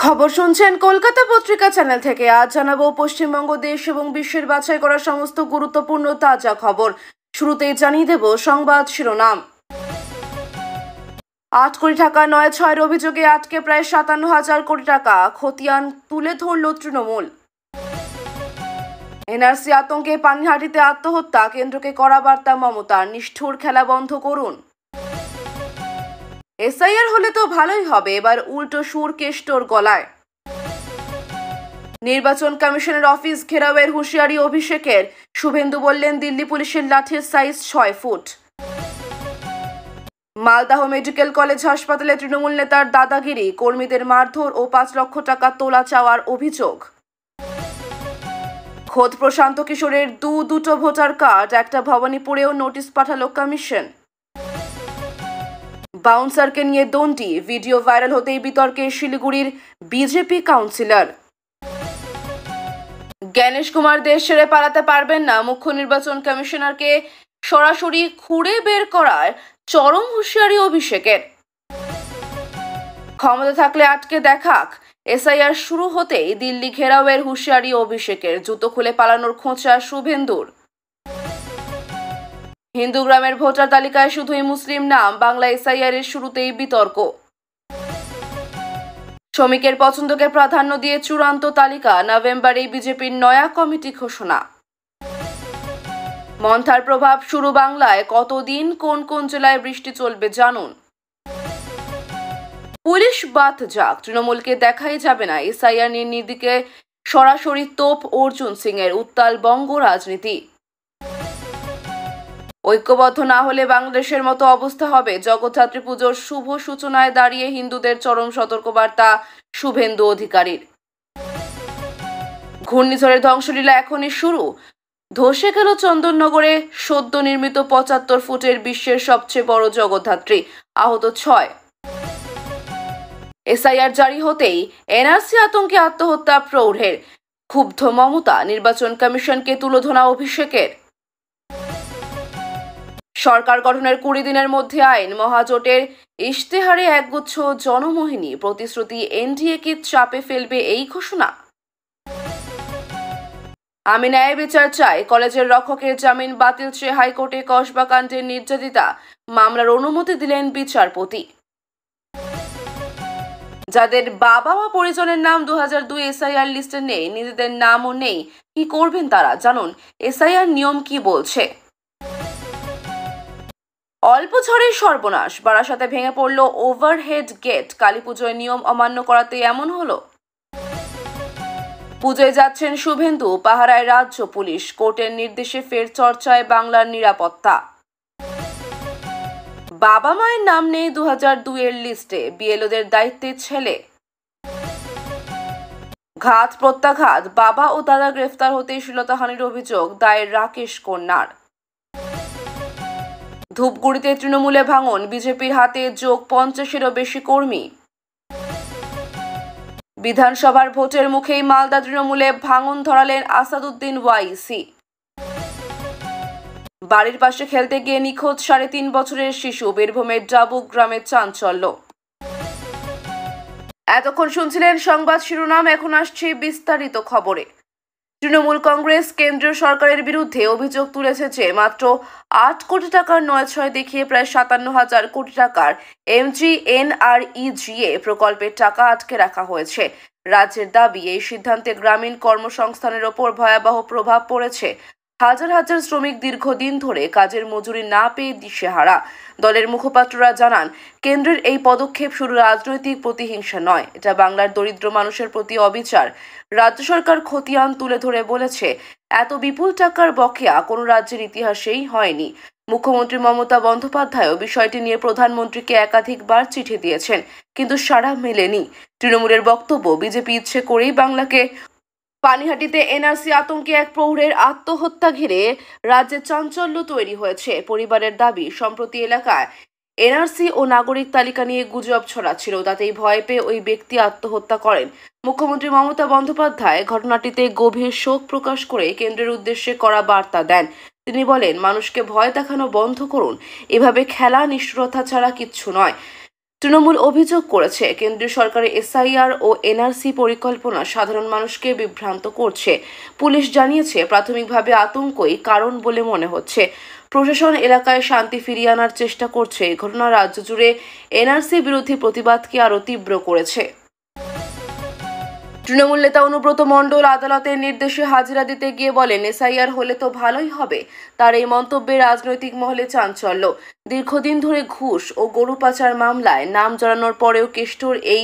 খবর শুনছেন কলকাতা পত্রিকা চ্যানেল থেকে। আজ জানাবো পশ্চিমবঙ্গ দেশ এবং বিশ্বের বাছাই করা সমস্ত গুরুত্বপূর্ণ তাজা খবর। শুরুতেই জানিয়ে দেব সংবাদ শিরোনাম। ৮ কোটি টাকা ৯/৬ অভিযোগে আটকে প্রায় ৫৭,০০০ কোটি টাকা খতিয়ান তুলে ধরল তৃণমূল। এনআরসি আতঙ্কে পানিহাটিতে আত্মহত্যা, কেন্দ্রকে কড়া বার্তা মমতার, নিষ্ঠুর খেলা বন্ধ করুন। এসআইআর হলে তো ভালোই হবে, এবার উল্টো সুর কেষ্টর গলায়। নির্বাচন কমিশনের অফিস ঘেরাওয়ের হুঁশিয়ারি অভিষেকের, শুভেন্দু বললেন দিল্লি পুলিশের লাঠির size ৬ foot. Malda medical college হাসপাতালে তৃণমূল নেতার দাদাগিরি, কর্মীদের মারধর ও ৫ লক্ষ টাকা তোলা চাওয়ার অভিযোগ। খোদ প্রশান্ত কিশোরের দুটো ভোটার কার্ড, একটা ভবানীপুরেও নোটিশ পাঠালো কমিশন। বাউন্সারকে নিয়ে দণ্ডি, ভিডিও ভাইরাল হতেই বিতর্কে শিলিগুড়ির বিজেপি কাউন্সিলর। জ্ঞানেশ কুমার দেশ ছেড়ে পালাতে পারবেন না, মুখ্য নির্বাচন কমিশনারকে সরাসরি খুঁড়ে বের করার চরম হুঁশিয়ারি অভিষেকের। ক্ষমতা থাকলে আটকে দেখাক, এসআইআর শুরু হতেই দিল্লি ঘেরাওয়ের হুঁশিয়ারি অভিষেকের, জুতো খুলে পালানোর খোঁচা শুভেন্দুর। হিন্দু গ্রামের ভোটার তালিকায় শুধুই মুসলিম নাম, বাংলা এসআইআর এর শুরুতেই বিতর্ক। শ্রমিকের পছন্দকে প্রাধান্য দিয়ে চূড়ান্ত তালিকা, নভেম্বরে বিজেপির নয়া কমিটি ঘোষণা। মন্থার প্রভাব শুরু বাংলায়, কতদিন কোন কোন জেলায় বৃষ্টি চলবে জানুন। পুলিশ বাদ যাক, তৃণমূলকে দেখাই যাবে না, এসআইআর নিয়ে নির্দিকে সরাসরি তোপ অর্জুন সিং এর, উত্তাল বঙ্গ রাজনীতি। ঐক্যবদ্ধ না হলে বাংলাদেশের মতো অবস্থা হবে, জগদ্ধাত্রী পুজোর শুভ সূচনায় দাঁড়িয়ে হিন্দুদের চরম সতর্কবার্তা শুভেন্দু অধিকারীর। ঘূর্ণিঝড়ের ধ্বংসলীলা এখনই শুরু, ধসে গেল চন্দননগরে সদ্য নির্মিত ৭৫ ফুটের বিশ্বের সবচেয়ে বড় জগদ্ধাত্রী, আহত ৬। এসআইআর জারি হতেই এনআরসি আতঙ্কে আত্মহত্যা প্রৌঢ়ের, ক্ষুব্ধ মমতা, নির্বাচন কমিশনকে তুলোধনা অভিষেকের। সরকার গঠনের ২০ দিনের মধ্যে আইন, মহাজোটের ইশতেহারে একগুচ্ছ জনমোহিনী প্রতিশ্রুতি, এনডিএকে চাপে ফেলবে এই ঘোষণা। আমি ন্যায় বিচার চাই, কলেজের রক্ষকের জামিন বাতিল চেয়ে হাইকোর্টে কসবাকাণ্ডের নির্যাতিতা, মামলার অনুমতি দিলেন বিচারপতি। যাদের বাবা মা পরিজনের নাম ২০০২ এসআইআর লিস্টে নেই, নিজেদের নামও নেই, কি করবেন তারা জানুন, এসআইআর নিয়ম কি বলছে। অল্প ঝড়ের সর্বনাশ, বারাসাতে ভেঙে পড়ল ওভারহেড গেট, কালীপুজোয় নিয়ম অমান্য করাতে এমন হলো। পুজোয় যাচ্ছেন শুভেন্দু, পাহারায় রাজ্য পুলিশ, কোর্টের নির্দেশে ফের চর্চায় বাংলার নিরাপত্তা। বাবা মায়ের নাম নেই ২০০২ এর লিস্টে, বিএলওদের দায়িত্বে ছেলে। ঘাত প্রত্যাঘাত, বাবা ও দাদা গ্রেফতার হতেই শ্লীলতাহানির অভিযোগ দায়ের রাকেশ কন্যার। ধূপগুড়িতে তৃণমূলে ভাঙন, বিজেপির হাতে যোগ ৫০-এরও বেশি কর্মী। বিধানসভার ভোটের মুখেই মালদা তৃণমূলে ভাঙন ধরালেন আসাদুদ্দিন ওয়াইসি। বাড়ির পাশে খেলতে গিয়ে নিখোঁজ ৩.৫ বছরের শিশু, বীরভূমের ডাবুক গ্রামের চাঞ্চল্য। এতক্ষণ শুনছিলেন সংবাদ শিরোনাম, এখন আসছে বিস্তারিত খবরে। তৃণমূল কংগ্রেস কেন্দ্রীয় সরকারের বিরুদ্ধে অভিযোগ তুলেছে যে মাত্র ৮ কোটি টাকার ৯/৬ দেখিয়ে প্রায় ৫৭,০০০ কোটি টাকার এমজিএনআরইজিএ প্রকল্পের টাকা আটকে রাখা হয়েছে। রাজ্যের দাবি, এই সিদ্ধান্তে গ্রামীণ কর্মসংস্থানের ওপর ভয়াবহ প্রভাব পড়েছে। হাজার হাজার শ্রমিক দীর্ঘদিন ধরে কাজের মজুরি না পেয়ে দিশেহারা। দলের মুখপাত্ররা জানান, কেন্দ্রের এই পদক্ষেপ শুধু রাজনৈতিক প্রতিহিংসা নয়, এটা বাংলার দরিদ্র মানুষের প্রতি অবিচার। রাজ্য সরকার খতিয়ান তুলে ধরে বলেছে, এত বিপুল টাকার বকেয়া কোনো রাজ্যের ইতিহাসেই হয়নি। মুখ্যমন্ত্রী মমতা বন্দ্যোপাধ্যায়ও বিষয়টি নিয়ে প্রধানমন্ত্রীকে একাধিকবার চিঠি দিয়েছেন, কিন্তু সাড়া মেলেনি। তৃণমূলের বক্তব্য, বিজেপি ইচ্ছে করেই বাংলাকে। পানিহাটিতে এনআরসি আতঙ্কে এক প্রৌঢ়ের আত্মহত্যা ঘিরে রাজ্যে চাঞ্চল্য তৈরি হয়েছে। পরিবারের দাবি, সম্প্রতি এলাকায় এনআরসি ও নাগরিক তালিকা নিয়ে গুজব ছড়াচ্ছিল, তাতেই ভয় পেয়ে ওই ব্যক্তি আত্মহত্যা করেন। মুখ্যমন্ত্রী মমতা বন্দ্যোপাধ্যায় ঘটনাটিতে গভীর শোক প্রকাশ করে কেন্দ্রের উদ্দেশ্যে কড়া বার্তা দেন। তিনি বলেন, মানুষকে ভয় দেখানো বন্ধ করুন, এভাবে খেলা নিষ্ঠুরতা ছাড়া কিচ্ছু নয়। তৃণমূল অভিযোগ করেছে, কেন্দ্রীয় সরকারের এসআইআর ও এনআরসি পরিকল্পনা সাধারণ মানুষকে বিভ্রান্ত করছে। পুলিশ জানিয়েছে, প্রাথমিকভাবে আতঙ্কই কারণ বলে মনে হচ্ছে। প্রশাসন এলাকায় শান্তি ফিরিয়ে আনার চেষ্টা করছে। এই ঘটনা রাজ্য জুড়ে এনআরসি বিরোধী প্রতিবাদকে আরও তীব্র করেছে। তৃণমূল নেতা অনুব্রত মণ্ডল আদালতের নির্দেশে হাজিরা দিতে গিয়ে বলেন, এসআইআর হলে তো ভালোই হবে। তার এই মন্তব্যে রাজনৈতিক মহলে চাঞ্চল্য। দীর্ঘদিন ধরে ঘুষ ও গরু পাচার মামলায় নাম জড়ানোর পরেও কেষ্টর এই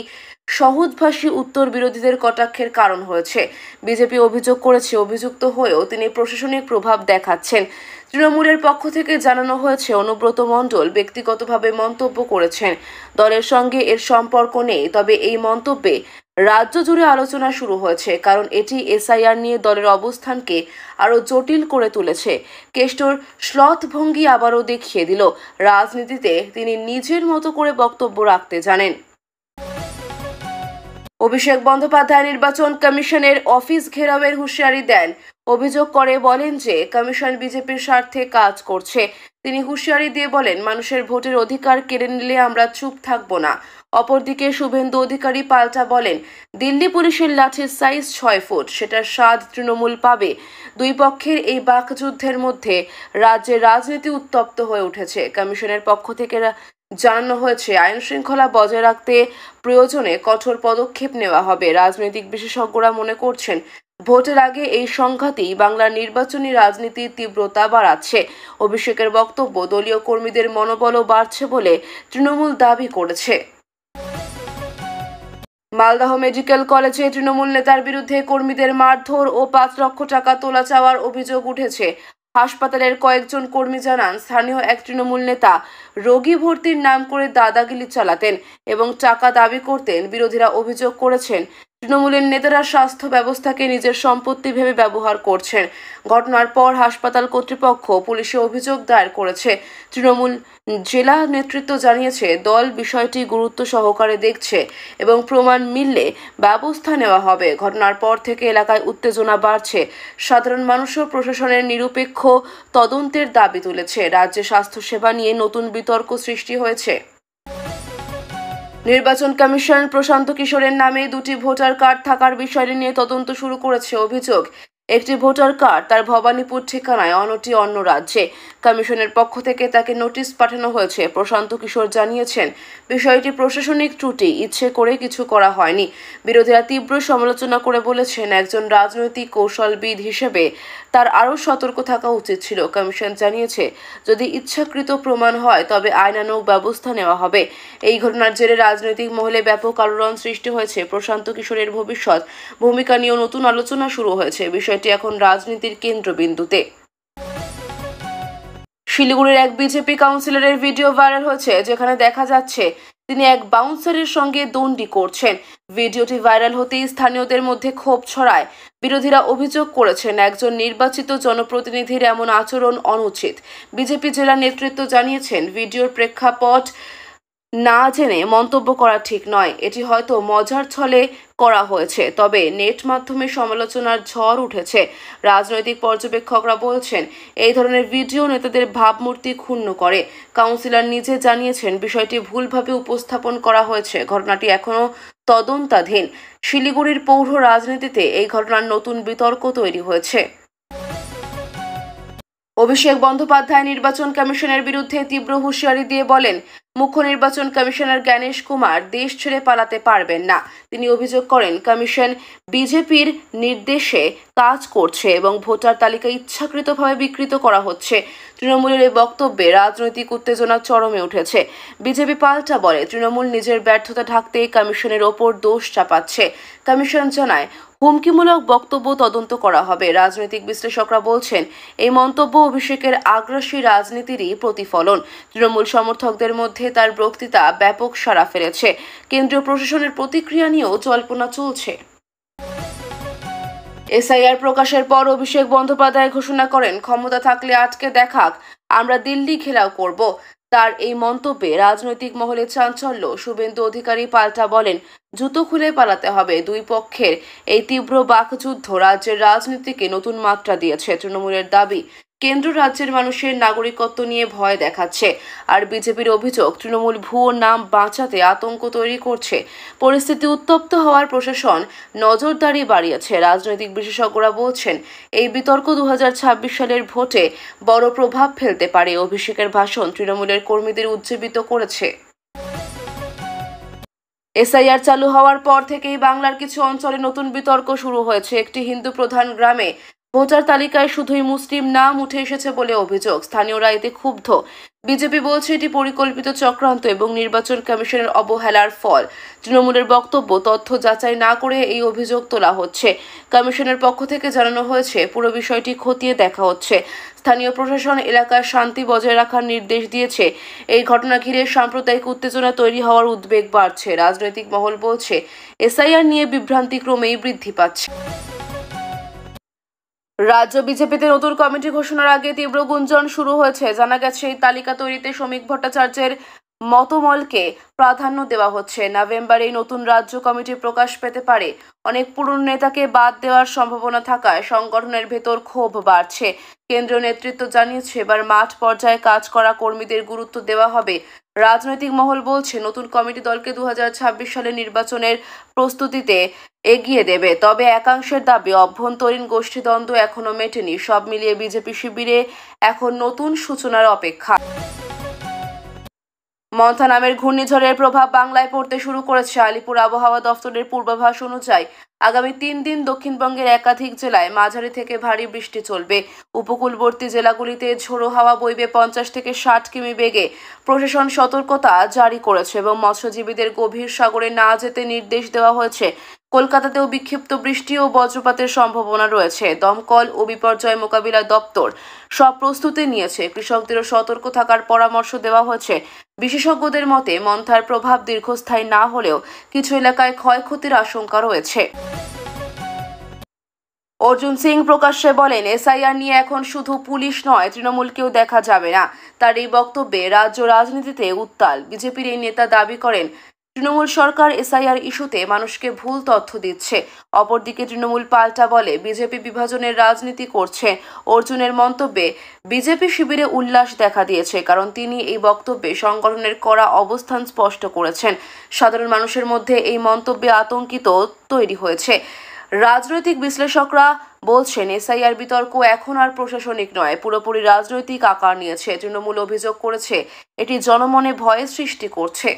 সহজভাষী উত্তর বিরোধীদের কটাক্ষের কারণ হয়েছে। বিজেপি অভিযোগ করেছে, অভিযুক্ত হয়েও তিনি প্রশাসনিক প্রভাব দেখাচ্ছেন। তৃণমূলের পক্ষ থেকে জানানো হয়েছে, অনুব্রত মণ্ডল ব্যক্তিগতভাবে মন্তব্য করেছেন। দলের সঙ্গে এর সম্পর্ক নেই, তবে এই মন্তব্যে রাজ্য জুড়ে আলোচনা শুরু হয়েছে, কারণ এটি এসআইআর নিয়ে দলের অবস্থানকে আরও জটিল করে তুলেছে। কেষ্টর শ্লথ ভঙ্গি আবারও দেখিয়ে দিল, রাজনীতিতে তিনি নিজের মতো করে বক্তব্য রাখতে জানেন। অভিষেক বন্দ্যোপাধ্যায় নির্বাচন কমিশনের অফিস ঘেরাওয়ের হুঁশিয়ারি দেন। অভিযোগ করে বলেন যে কমিশন বিজেপির স্বার্থে কাজ করছে। তিনি হুঁশিয়ারি দিয়ে বলেন, মানুষের ভোটের অধিকার কেড়ে নিলে আমরা চুপ থাকব না। অপরদিকে শুভেন্দু অধিকারী পাল্টা বলেন, দিল্লি পুলিশের লাঠির সাইজ 6 ফুট, সেটার স্বাদ তৃণমূল পাবে। দুই পক্ষের এই বাকযুদ্ধের মধ্যে রাজ্যের রাজনীতি উত্তপ্ত হয়ে উঠেছে। কমিশনের পক্ষ থেকে জানানো হয়েছে, আইন শৃঙ্খলা বজায় রাখতে প্রয়োজনে কঠোর পদক্ষেপ নেওয়া হবে। রাজনৈতিক বিশেষজ্ঞরা মনে করছেন, ভোটের আগে এই সংঘাতই বাংলার নির্বাচনী রাজনীতির তীব্রতা বাড়াচ্ছে। অভিষেকের বক্তব্য দলীয় কর্মীদের মনোবলও বাড়ছে বলে তৃণমূল দাবি করেছে। মালদহ মেডিকেল কলেজে তৃণমূল নেতার বিরুদ্ধে কর্মীদের মারধর ও 5 লক্ষ টাকা তোলা চাওয়ার অভিযোগ উঠেছে। হাসপাতালের কয়েকজন কর্মী জানান, স্থানীয় এক তৃণমূল নেতা রোগী ভর্তির নাম করে দাদাগিরি চালাতেন এবং টাকা দাবি করতেন। বিরোধীরা অভিযোগ করেছেন, তৃণমূলের নেতারা স্বাস্থ্য ব্যবস্থাকে নিজের সম্পত্তি ভেবে ব্যবহার করছেন। ঘটনার পর হাসপাতাল কর্তৃপক্ষ পুলিশে অভিযোগ দায়ের করেছে। তৃণমূল জেলা নেতৃত্ব জানিয়েছে, দল বিষয়টি গুরুত্ব সহকারে দেখছে এবং প্রমাণ মিললে ব্যবস্থা নেওয়া হবে। ঘটনার পর থেকে এলাকায় উত্তেজনা বাড়ছে। সাধারণ মানুষও প্রশাসনের নিরপেক্ষ তদন্তের দাবি তুলেছে। রাজ্যে স্বাস্থ্যসেবা নিয়ে নতুন বিতর্ক সৃষ্টি হয়েছে। নির্বাচন কমিশন প্রশান্ত কিশোরের নামে 2টি ভোটার কার্ড থাকার বিষয়টি নিয়ে তদন্ত শুরু করেছে। অভিযোগ, একটি ভোটার কার্ড তার ভবানীপুর ঠিকানায়, অন্যটি অন্য রাজ্যে। কমিশনের পক্ষ থেকে তাকে নোটিশ পাঠানো হয়েছে। প্রশান্ত কিশোর জানিয়েছেন, বিষয়টি প্রশাসনিক ত্রুটি, ইচ্ছে করে কিছু করা হয়নি। বিরোধীরা তীব্র সমালোচনা করে বলেছেন, একজন রাজনৈতিক কৌশলবিদ হিসেবে তার আরও সতর্ক থাকা উচিত ছিল। কমিশন জানিয়েছে, যদি ইচ্ছাকৃত প্রমাণ হয় তবে আইনানুগ ব্যবস্থা নেওয়া হবে। এই ঘটনার জেরে রাজনৈতিক মহলে ব্যাপক আলোড়ন সৃষ্টি হয়েছে। প্রশান্ত কিশোরের ভবিষ্যৎ ভূমিকা নিয়েও নতুন আলোচনা শুরু হয়েছে। বিষয়টি এখন রাজনীতির কেন্দ্রবিন্দুতে। শিলিগুড়ির এক বিজেপি কাউন্সিলরের ভিডিও ভাইরাল হয়েছে, যেখানে দেখা যাচ্ছে তিনি এক বাউন্সারের সঙ্গে দণ্ডি করছেন। ভিডিওটি ভাইরাল হতেই স্থানীয়দের মধ্যে ক্ষোভ ছড়ায়। বিরোধীরা অভিযোগ করেছেন, একজন নির্বাচিত জনপ্রতিনিধির এমন আচরণ অনুচিত। বিজেপি জেলা নেতৃত্ব জানিয়েছেন, ভিডিওর প্রেক্ষাপট না জেনে মন্তব্য করা ঠিক নয়। এটি হয়তো মজার ছলে করা হয়েছে, তবে নেট মাধ্যমে সমালোচনার ঝড় উঠেছে। রাজনৈতিক পর্যবেক্ষকরা বলছেন, এই ধরনের ভিডিও নেতাদের ভাবমূর্তি ক্ষুণ্ণ করে। কাউন্সিলর নিজে জানিয়েছেন, বিষয়টি ভুলভাবে উপস্থাপন করা হয়েছে। ঘটনাটি এখনও তদন্তাধীন। শিলিগুড়ির পৌর রাজনীতিতে এই ঘটনার নতুন বিতর্ক তৈরি হয়েছে। অভিষেক বন্দ্যোপাধ্যায় নির্বাচন কমিশনের বিরুদ্ধে তীব্র হুঁশিয়ারি দিয়ে বলেন, মুখ্য নির্বাচন কমিশনার জ্ঞানেশ কুমার দেশ ছেড়ে পালাতে পারবেন না। তিনি অভিযোগ করেন, কমিশন বিজেপির নির্দেশে কাজ করছে এবং ভোটার তালিকা ইচ্ছাকৃতভাবে বিকৃত করা হচ্ছে। তৃণমূলের এই বক্তব্যে রাজনৈতিক উত্তেজনা চরমে উঠেছে। বিজেপি পাল্টা বলে, তৃণমূল নিজের ব্যর্থতা ঢাকতে কমিশনের ওপর দোষ চাপাচ্ছে। কমিশন জানায়, হুমকিমূলক বক্তব্য তদন্ত করা হবে। রাজনৈতিক বিশ্লেষকরা বলছেন, এই মন্তব্য অভিষেকের আগ্রাসী রাজনীতিরই প্রতিফলন। তৃণমূল সমর্থকদের মধ্যে তার বক্তৃতা ব্যাপক সাড়া ফেলেছে। কেন্দ্রীয় প্রশাসনের প্রতিক্রিয়া নিয়েও জল্পনা চলছে। এসআইআর প্রকাশের পর অভিষেক বন্দ্যোপাধ্যায় ঘোষণা করেন, ক্ষমতা থাকলে আটকে দেখাক, আমরা দিল্লি ঘেরাও করব। তার এই মন্তব্যে রাজনৈতিক মহলে চাঞ্চল্য। শুভেন্দু অধিকারী পাল্টা বলেন, জুতো খুলে পালাতে হবে। দুই পক্ষের এই তীব্র বাকযুদ্ধ রাজ্যের রাজনীতিকে নতুন মাত্রা দিয়েছে। তৃণমূলের দাবি, কেন্দ্র রাজ্যের মানুষের নাগরিকত্ব নিয়ে ভয় দেখাচ্ছে। আর বিজেপির অভিযোগ, তৃণমূল ভুয়ো নাম বাঁচাতে আতঙ্ক তৈরি করছে। পরিস্থিতি উত্তপ্ত হওয়ার প্রশাসন নজরদারি বাড়িয়েছে। রাজনৈতিক বিশেষজ্ঞরা বলছেন, এই বিতর্ক 2026 সালের ভোটে বড় প্রভাব ফেলতে পারে। অভিষেকের ভাষণ তৃণমূলের কর্মীদের উজ্জীবিত করেছে। এসআইআর চালু হওয়ার পর থেকেই বাংলার কিছু অঞ্চলে নতুন বিতর্ক শুরু হয়েছে। একটি হিন্দু প্রধান গ্রামে ভোটার তালিকায় শুধুই মুসলিম নাম উঠে এসেছে বলে অভিযোগ। স্থানীয়রা এতে ক্ষুব্ধ। বিজেপি বলছে এটি পরিকল্পিত চক্রান্ত এবং নির্বাচন কমিশনের অবহেলার ফল। তৃণমূলের বক্তব্য, তথ্য যাচাই না করে এই অভিযোগ তোলা হচ্ছে। কমিশনের পক্ষ থেকে জানানো হয়েছে, পুরো বিষয়টি খতিয়ে দেখা হচ্ছে। স্থানীয় প্রশাসন এলাকায় শান্তি বজায় রাখার নির্দেশ দিয়েছে। এই ঘটনা ঘিরে সাম্প্রদায়িক উত্তেজনা তৈরি হওয়ার উদ্বেগ বাড়ছে। রাজনৈতিক মহল বলছে, এসআইআর নিয়ে বিভ্রান্তি ক্রমেই বৃদ্ধি পাচ্ছে। রাজ্য বিজেপিতে নতুন কমিটি ঘোষণার আগে তীব্র গুঞ্জন শুরু হয়েছে। জানা গেছে, এই তালিকা তৈরিতে শ্রমিক ভট্টাচার্যের মতমলকে প্রাধান্য দেওয়া হচ্ছে। নভেম্বরে নতুন রাজ্য কমিটি প্রকাশ পেতে পারে। অনেক পুরনো নেতাকে বাদ দেওয়ার সম্ভাবনা থাকায় সংগঠনের ভেতর ক্ষোভ বাড়ছে। কেন্দ্রীয় নেতৃত্ব জানিয়েছে, এবার মাঠ পর্যায়ে কাজ করা কর্মীদের গুরুত্ব দেওয়া হবে। রাজনৈতিক মহল বলছে, নতুন কমিটি দলকে 2026 সালের নির্বাচনের প্রস্তুতিতে এগিয়ে দেবে। তবে একাংশের দাবি, অভ্যন্তরীণ গোষ্ঠীদ্বন্দ্ব এখনো মেটেনি। সব মিলিয়ে বিজেপি শিবিরে এখন নতুন সূচনার অপেক্ষা। মন্থা নামের ঘূর্ণিঝড়ের প্রভাব বাংলায় পড়তে শুরু করেছে। আলিপুর আবহাওয়া দফতরের পূর্বাভাস অনুযায়ী আগামী 3 দিন দক্ষিণবঙ্গের একাধিক জেলায় মাঝারি থেকে ভারী বৃষ্টি চলবে। উপকূলবর্তী জেলাগুলিতে ঝোড়ো হাওয়া বইবে 50 থেকে 60 কিমি বেগে। প্রশাসন সতর্কতা জারি করেছে এবং মৎস্যজীবীদের গভীর সাগরে না যেতে নির্দেশ দেওয়া হয়েছে। কলকাতাতেও বিক্ষিপ্ত বৃষ্টি ও বজ্রপাতের সম্ভাবনা রয়েছে। দমকল ও বিপর্যয় মোকাবিলা দপ্তর সব প্রস্তুতি নিয়েছে। কৃষকদেরও সতর্ক থাকার পরামর্শ দেওয়া হয়েছে। বিশেষজ্ঞদের মতে, মন্থার প্রভাব দীর্ঘস্থায়ী না হলেও কিছু এলাকায় ক্ষয়ক্ষতির আশঙ্কা রয়েছে। অর্জুন সিং প্রকাশ্যে বলেন, এসআইআর নিয়ে এখন শুধু পুলিশ নয়, তৃণমূলকেও দেখা যাবে না। তার এই বক্তব্যে রাজ্য রাজনীতিতে উত্তাল। বিজেপির এই নেতা দাবি করেন, তৃণমূল সরকার এসআইআর ইস্যুতে মানুষকে ভুল তথ্য দিচ্ছে। অপরদিকে তৃণমূল পাল্টা বলে, বিজেপি বিভাজনের রাজনীতি করছে। অর্জুনের মন্তব্যে বিজেপি শিবিরে উল্লাস দেখা দিয়েছে, কারণ তিনি এই বক্তব্যে সংগঠনের কড়া অবস্থান স্পষ্ট করেছেন। সাধারণ মানুষের মধ্যে এই মন্তব্যে আতঙ্কিত তৈরি হয়েছে। রাজনৈতিক বিশ্লেষকরা বলছেন, এসআইআর বিতর্ক এখন আর প্রশাসনিক নয়, পুরোপুরি রাজনৈতিক আকার নিয়েছে। তৃণমূল অভিযোগ করেছে, এটি জনমনে ভয়ের সৃষ্টি করছে।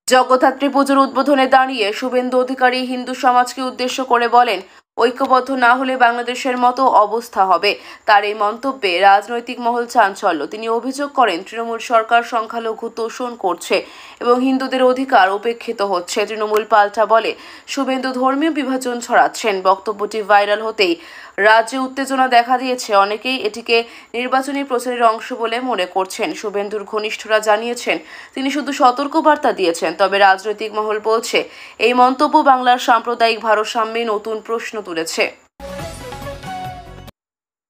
জগদ্ধাত্রী পুজোর উদ্বোধনে দাঁড়িয়ে শুভেন্দু অধিকারী হিন্দু সমাজকে উদ্দেশ্য করে বলেন, ঐক্যবদ্ধ না হলে বাংলাদেশের মতো অবস্থা হবে। তার এই মন্তব্যে রাজনৈতিক মহল চাঞ্চল্য। তিনি অভিযোগ করেন, তৃণমূল সরকার সংখ্যালঘু তোষণ করছে এবং হিন্দুদের অধিকার উপেক্ষিত হচ্ছে। তৃণমূল পাল্টা বলে, শুভেন্দু ধর্মীয় বিভাজন ছড়াচ্ছেন। বক্তব্যটি ভাইরাল হতেই রাজ্যে উত্তেজনা দেখা দিয়েছে। অনেকেই এটিকে নির্বাচনী প্রচারের অংশ বলে মনে করছেন। শুভেন্দুর ঘনিষ্ঠরা জানিয়েছেন, তিনি শুধু সতর্কবার্তা দিয়েছেন। তবে রাজনৈতিক মহল বলছে, এই মন্তব্য বাংলার সাম্প্রদায়িক ভারসাম্যে নতুন প্রশ্ন তুলেছে।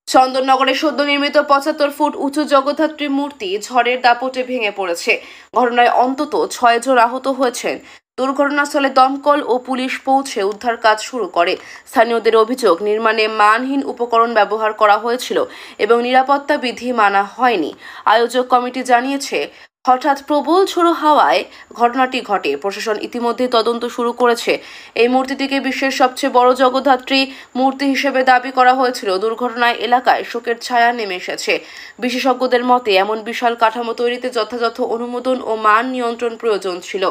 চন্দননগরে সদ্য নির্মিত 75 ফুট উঁচু জগদ্ধাত্রী মূর্তি ঝড়ের দাপটে ভেঙে পড়েছে। ঘটনায় অন্তত 6 জন আহত হয়েছেন। দুর্ঘটনাস্থলে দমকল ও পুলিশ পৌঁছে উদ্ধার কাজ শুরু করে। স্থানীয়দের অভিযোগ, নির্মাণে মানহীন উপকরণ ব্যবহার করা হয়েছিল এবং নিরাপত্তা বিধি মানা হয়নি। আয়োজক কমিটি জানিয়েছে, হঠাৎ প্রবল ঝোড়ো হাওয়ায় ঘটনাটি ঘটে। প্রশাসন ইতিমধ্যে তদন্ত শুরু করেছে। এই মূর্তিটিকে বিশ্বের সবচেয়ে বড় জগদ্ধাত্রী মূর্তি হিসেবে দাবি করা হয়েছিল। দুর্ঘটনায় এলাকায় শোকের ছায়া নেমে এসেছে। বিশেষজ্ঞদের মতে, এমন বিশাল কাঠামো তৈরিতে যথাযথ অনুমোদন ও মান নিয়ন্ত্রণ প্রয়োজন ছিল।